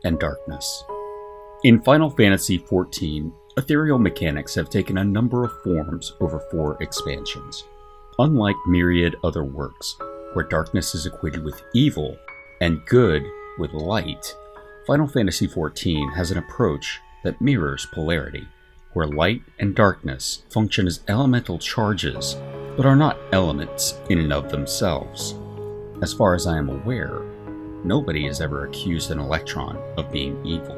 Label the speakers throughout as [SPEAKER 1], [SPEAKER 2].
[SPEAKER 1] and darkness. In Final Fantasy XIV, ethereal mechanics have taken a number of forms over 4 expansions. Unlike myriad other works, where darkness is equated with evil and good with light, Final Fantasy XIV has an approach that mirrors polarity, where light and darkness function as elemental charges, but are not elements in and of themselves. As far as I am aware, nobody has ever accused an electron of being evil.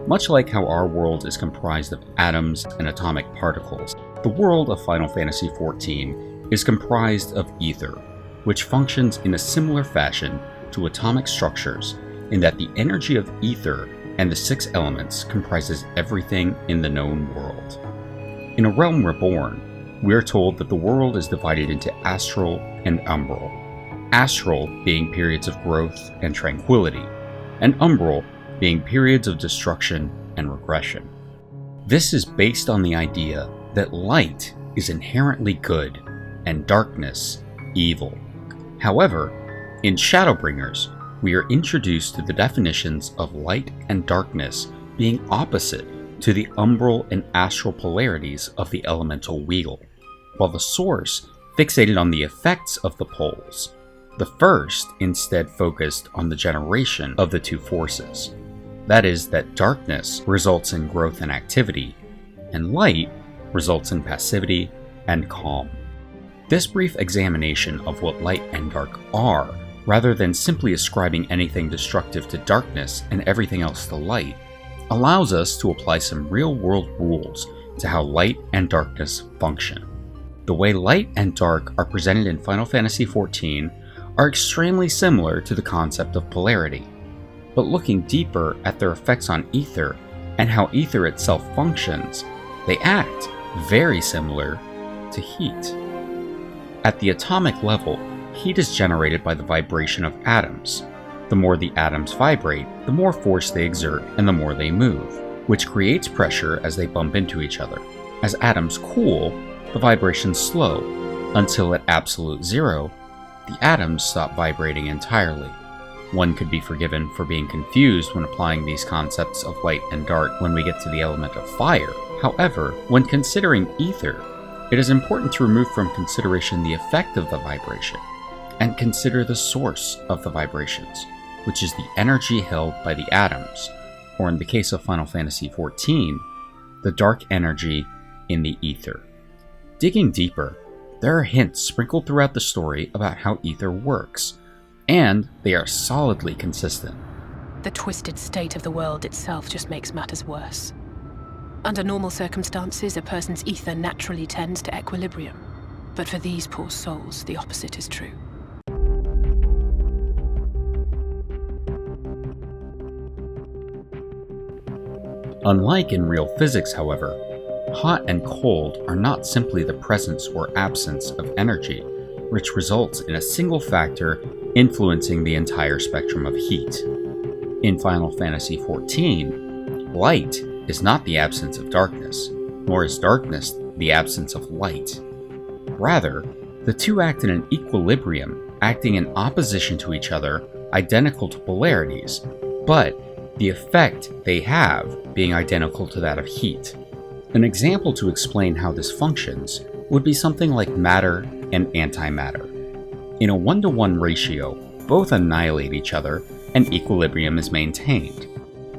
[SPEAKER 1] Much like how our world is comprised of atoms and atomic particles, the world of Final Fantasy XIV is comprised of ether, which functions in a similar fashion to atomic structures in that the energy of ether and the 6 elements comprises everything in the known world. In A Realm Reborn, we are told that the world is divided into astral and umbral. Astral being periods of growth and tranquility, and umbral being periods of destruction and regression. This is based on the idea that light is inherently good and darkness evil. However, in Shadowbringers, we are introduced to the definitions of light and darkness being opposite to the umbral and astral polarities of the elemental wheel, while the source fixated on the effects of the poles. The first instead focused on the generation of the 2 forces. That is, that darkness results in growth and activity, and light results in passivity and calm. This brief examination of what light and dark are, rather than simply ascribing anything destructive to darkness and everything else to light, allows us to apply some real-world rules to how light and darkness function. The way light and dark are presented in Final Fantasy XIV are extremely similar to the concept of polarity, but looking deeper at their effects on ether and how ether itself functions, they act very similar to heat. At the atomic level, heat is generated by the vibration of atoms. The more the atoms vibrate, the more force they exert and the more they move, which creates pressure as they bump into each other. As atoms cool, the vibrations slow, until at absolute zero, the atoms stop vibrating entirely. One could be forgiven for being confused when applying these concepts of light and dark when we get to the element of fire. However, when considering ether, it is important to remove from consideration the effect of the vibration, and consider the source of the vibrations, which is the energy held by the atoms, or in the case of Final Fantasy XIV, the dark energy in the ether. Digging deeper, there are hints sprinkled throughout the story about how ether works, and they are solidly consistent.
[SPEAKER 2] The twisted state of the world itself just makes matters worse. Under normal circumstances, a person's ether naturally tends to equilibrium. But for these poor souls, the opposite is true.
[SPEAKER 1] Unlike in real physics, however, hot and cold are not simply the presence or absence of energy, which results in a single factor influencing the entire spectrum of heat. In Final Fantasy XIV, light is not the absence of darkness, nor is darkness the absence of light. Rather, the two act in an equilibrium, acting in opposition to each other, identical to polarities, but the effect they have being identical to that of heat. An example to explain how this functions would be something like matter and antimatter. In a 1-to-1 ratio, both annihilate each other and equilibrium is maintained.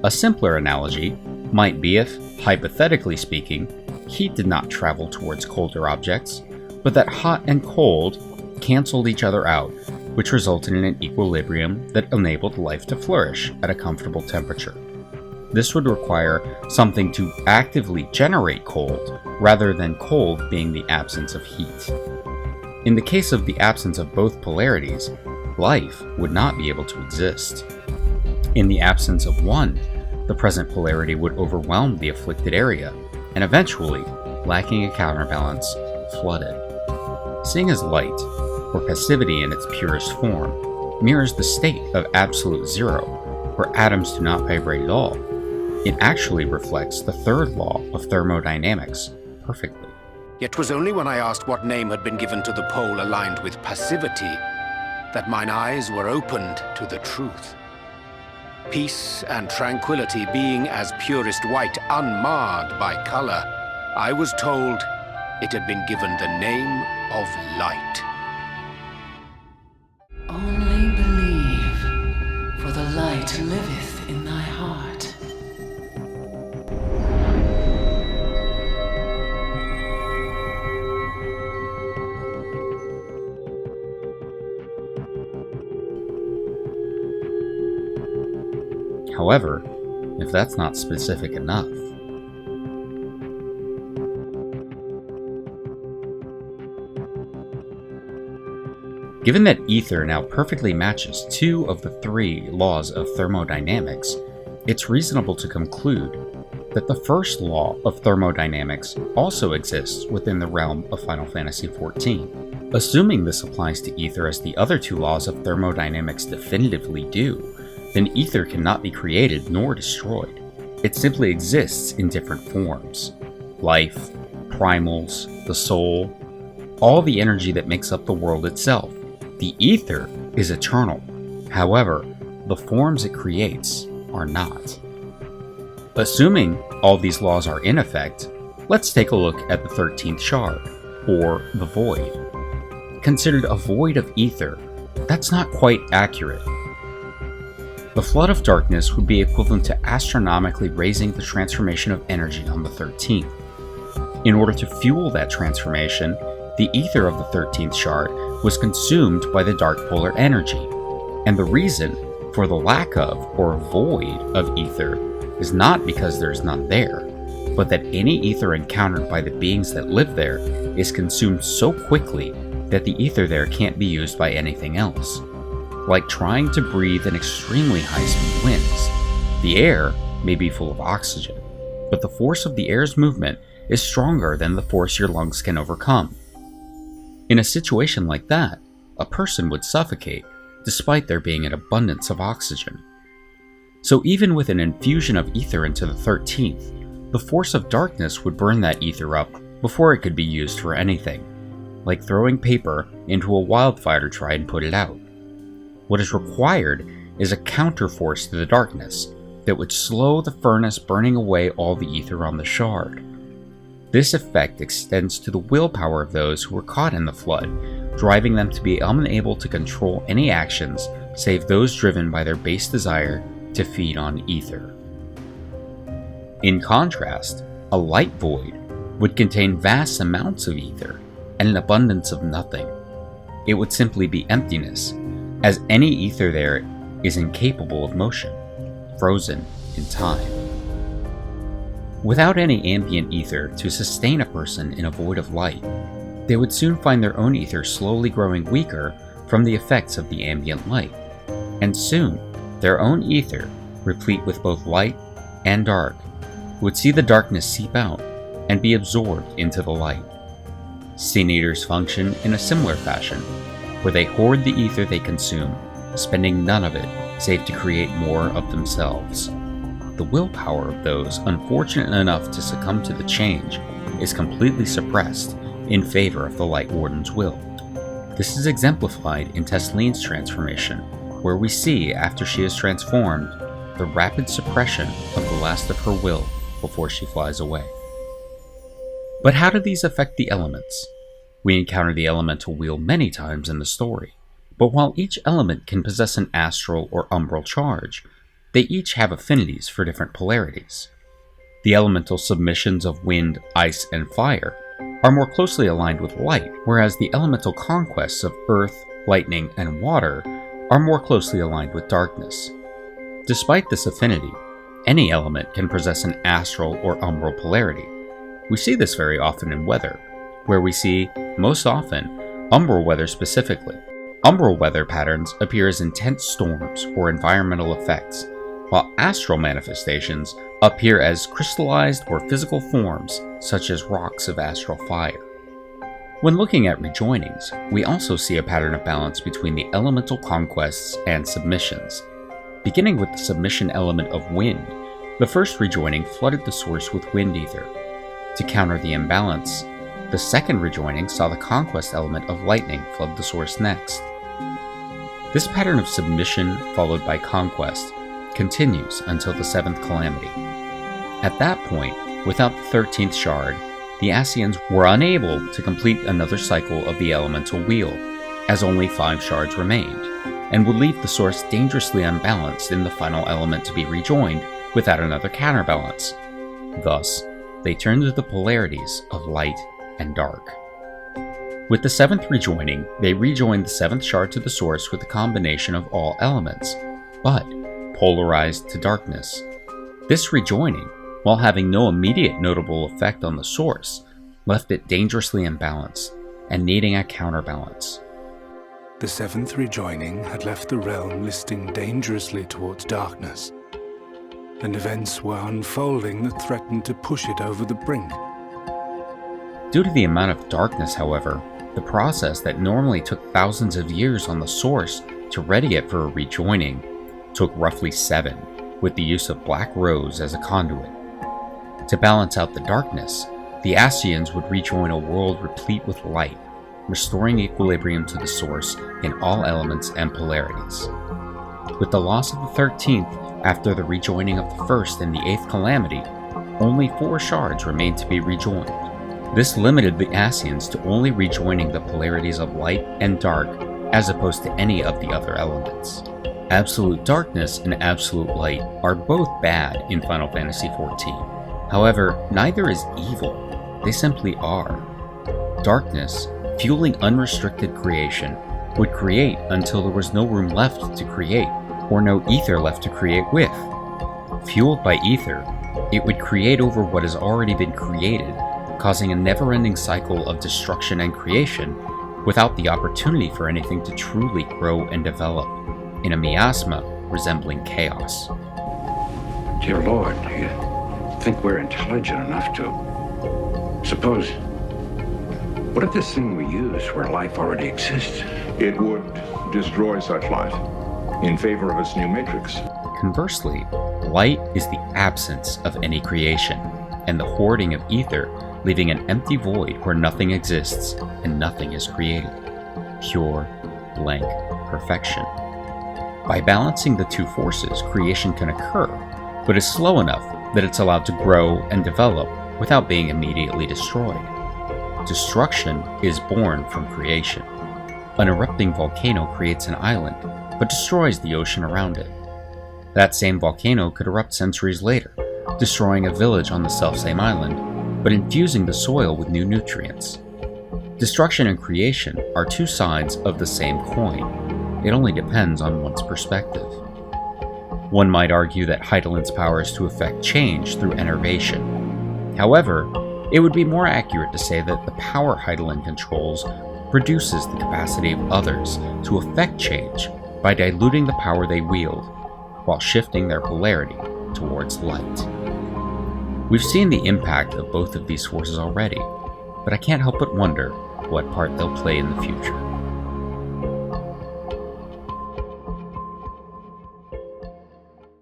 [SPEAKER 1] A simpler analogy might be if, hypothetically speaking, heat did not travel towards colder objects, but that hot and cold canceled each other out, which resulted in an equilibrium that enabled life to flourish at a comfortable temperature. This would require something to actively generate cold, rather than cold being the absence of heat. In the case of the absence of both polarities, life would not be able to exist. In the absence of one, the present polarity would overwhelm the afflicted area, and eventually, lacking a counterbalance, flood it. Seeing as light, or passivity in its purest form, mirrors the state of absolute zero, where atoms do not vibrate at all, it actually reflects the third law of thermodynamics perfectly.
[SPEAKER 3] Yet 'twas only when I asked what name had been given to the pole aligned with passivity that mine eyes were opened to the truth. peace and tranquility being as purest white, unmarred by color, I was told it had been given the name of light.
[SPEAKER 4] Only believe, for the light liveth in thy heart.
[SPEAKER 1] However, if that's not specific enough, given that ether now perfectly matches 2 of the 3 laws of thermodynamics, it's reasonable to conclude that the first law of thermodynamics also exists within the realm of Final Fantasy XIV. Assuming this applies to ether as the other 2 laws of thermodynamics definitively do, then ether cannot be created nor destroyed. It simply exists in different forms. Life, primals, the soul, all the energy that makes up the world itself. The ether is eternal. However, the forms it creates are not. Assuming all these laws are in effect, let's take a look at the 13th shard, or the void. Considered a void of ether, that's not quite accurate. The flood of darkness would be equivalent to astronomically raising the transformation of energy on the 13th. In order to fuel that transformation, the ether of the 13th shard was consumed by the dark polar energy, and the reason for the lack of, or void of ether is not because there is none there, but that any ether encountered by the beings that live there is consumed so quickly that the ether there can't be used by anything else. Like trying to breathe in extremely high-speed winds. The air may be full of oxygen, but the force of the air's movement is stronger than the force your lungs can overcome. In a situation like that, a person would suffocate, despite there being an abundance of oxygen. So even with an infusion of ether into the 13th, the force of darkness would burn that ether up before it could be used for anything, like throwing paper into a wildfire to try and put it out. What is required is a counterforce to the darkness that would slow the furnace burning away all the ether on the shard. This effect extends to the willpower of those who were caught in the flood, driving them to be unable to control any actions save those driven by their base desire to feed on ether. In contrast, a light void would contain vast amounts of ether and an abundance of nothing. It would simply be emptiness, as any ether there is incapable of motion, frozen in time. Without any ambient ether to sustain a person in a void of light, they would soon find their own ether slowly growing weaker from the effects of the ambient light, and soon their own ether, replete with both light and dark, would see the darkness seep out and be absorbed into the light. Sin Eaters function in a similar fashion, where they hoard the ether they consume, spending none of it save to create more of themselves. The willpower of those unfortunate enough to succumb to the change is completely suppressed in favor of the Light Warden's will. This is exemplified in Tessline's transformation, where we see, after she is transformed, the rapid suppression of the last of her will before she flies away. But how do these affect the elements? We encounter the elemental wheel many times in the story, but while each element can possess an astral or umbral charge, they each have affinities for different polarities. The elemental submissions of wind, ice, and fire are more closely aligned with light, whereas the elemental conquests of earth, lightning, and water are more closely aligned with darkness. Despite this affinity, any element can possess an astral or umbral polarity. We see this very often in weather, where we see, most often, umbral weather specifically. Umbral weather patterns appear as intense storms or environmental effects, while astral manifestations appear as crystallized or physical forms, such as rocks of astral fire. When looking at rejoinings, we also see a pattern of balance between the elemental conquests and submissions. Beginning with the submission element of wind, the first rejoining flooded the source with wind ether. To counter the imbalance, the second rejoining saw the conquest element of lightning flood the source next. This pattern of submission followed by conquest continues until the 7th calamity. At that point, without the 13th shard, the Ascians were unable to complete another cycle of the elemental wheel, as only 5 shards remained, and would leave the source dangerously unbalanced in the final element to be rejoined without another counterbalance. Thus, they turned to the polarities of light and dark. With the 7th rejoining, they rejoined the 7th shard to the source with a combination of all elements, but polarized to darkness. This rejoining, while having no immediate notable effect on the source, left it dangerously imbalanced and needing a counterbalance.
[SPEAKER 5] The 7th rejoining had left the realm listing dangerously towards darkness, and events were unfolding that threatened to push it over the brink.
[SPEAKER 1] Due to the amount of darkness, however, the process that normally took thousands of years on the source to ready it for a rejoining took roughly 7, with the use of Black Rose as a conduit. To balance out the darkness, the Ascians would rejoin a world replete with light, restoring equilibrium to the source in all elements and polarities. With the loss of the 13th after the rejoining of the 1st and the 8th calamity, only 4 shards remained to be rejoined. This limited the Ascians to only rejoining the polarities of light and dark as opposed to any of the other elements. Absolute darkness and absolute light are both bad in Final Fantasy XIV. However, neither is evil, they simply are. Darkness, fueling unrestricted creation, would create until there was no room left to create, or no ether left to create with. Fueled by ether, it would create over what has already been created, causing a never-ending cycle of destruction and creation without the opportunity for anything to truly grow and develop, in a miasma resembling chaos.
[SPEAKER 6] Dear Lord, do you think we're intelligent enough to... Suppose... What if this thing we use where life already exists?
[SPEAKER 7] It would destroy such life in favor of its new matrix.
[SPEAKER 1] Conversely, light is the absence of any creation, and the hoarding of ether leaving an empty void where nothing exists and nothing is created. Pure, blank perfection. By balancing the two forces, creation can occur, but is slow enough that it's allowed to grow and develop without being immediately destroyed. Destruction is born from creation. An erupting volcano creates an island, but destroys the ocean around it. That same volcano could erupt centuries later, destroying a village on the selfsame island, but infusing the soil with new nutrients. Destruction and creation are two sides of the same coin. It only depends on one's perspective. One might argue that Heidelin's power is to effect change through enervation. However, it would be more accurate to say that the power Heidelin controls produces the capacity of others to effect change by diluting the power they wield, while shifting their polarity towards light. We've seen the impact of both of these forces already, but I can't help but wonder what part they'll play in the future.